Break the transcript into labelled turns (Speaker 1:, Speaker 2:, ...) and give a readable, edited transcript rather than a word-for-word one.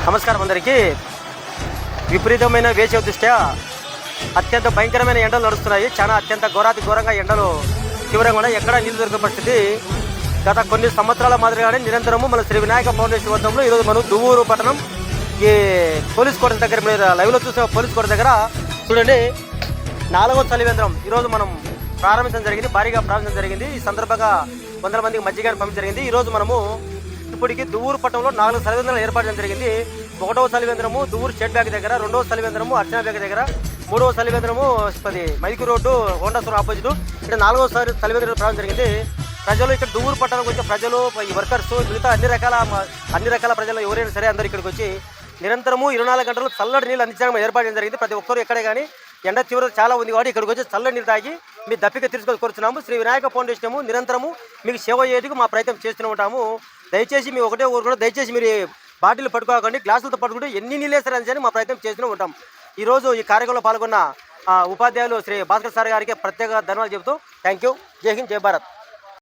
Speaker 1: నమస్కారం అందరికీ. విపరీతమైన వేసవి దృష్ట్యా అత్యంత భయంకరమైన ఎండలు నడుస్తున్నాయి. చాలా అత్యంత ఘోరంగా ఎండలు తీవ్రంగా ఉన్నాయి. ఎక్కడ నీళ్ళు దొరికే పరిస్థితి. గత కొన్ని సంవత్సరాల మాదిరిగానే నిరంతరము మన శ్రీ వినాయక ఫౌండేషన్ వద్దంలో ఈరోజు మనం దువ్వూరు పట్టణం ఈ పోలీస్ కోట దగ్గర, మీరు లైవ్లో చూసిన పోలీస్ కోట దగ్గర చూడండి, 4వ చలివేంద్రం ఈరోజు మనం ప్రారంభించడం జరిగింది. భారీగా ప్రారంభించడం జరిగింది. ఈ సందర్భంగా 100 మందికి మజ్జిగని పంపించడం జరిగింది. ఈరోజు మనము ఇప్పటికి దువ్వూరు పట్టణంలో 4 చలివేంద్రాలు ఏర్పాటు చేయడం జరిగింది. 1వ చలివేంద్రము దువ్వూరు స్టేట్ బ్యాంక్ దగ్గర, 2వ చలివేంద్రము అర్చనా బ్యాంక్ దగ్గర, 3వ చలివేంద్రము మైకి రోడ్డు హోండాసూర్ ఆపోజిట్. ఇక్కడ 4వ చలివేంద్రం ప్రారంభం జరిగింది. ప్రజలు ఇక్కడ దువ్వూరు పట్టణానికి వచ్చే ప్రజలు, ఈ వర్కర్స్, మిగతా అన్ని రకాల ప్రజలు ఎవరైనా సరే అందరూ ఇక్కడికి వచ్చి నిరంతరము 24 గంటలు చల్లటి నీళ్ళు అందించడం ఏర్పాటు చేయడం జరిగింది. ప్రతి ఒక్కరు ఎక్కడే కానీ ఎండ తీవ్రత చాలా ఉంది కాబట్టి ఇక్కడికి వచ్చి చల్లటి నీళ్ళు తాగి మీ దప్పిక తీర్చుకొని కోరుతున్నాము. శ్రీ వినాయక ఫౌండేషన్ నిరంతరము మీకు సేవ చేయడానికి మా ప్రయత్నం చేస్తూనే ఉంటాము. దయచేసి మీ ఒకటే ఊరు కూడా దయచేసి మీరు బాటిల్ పట్టుకోకండి, గ్లాసులతో పట్టుకుంటే ఎన్ని నీళ్ళు వేస్తారని మా ప్రయత్నం చేస్తూనే ఉంటాం. ఈరోజు ఈ కార్యక్రమంలో పాల్గొన్న ఉపాధ్యాయులు శ్రీ భాస్కర్ సార్ గారికి ప్రత్యేక ధన్యవాదాలు చెబుతూ థ్యాంక్ యూ. జై హింద్, జై భారత్.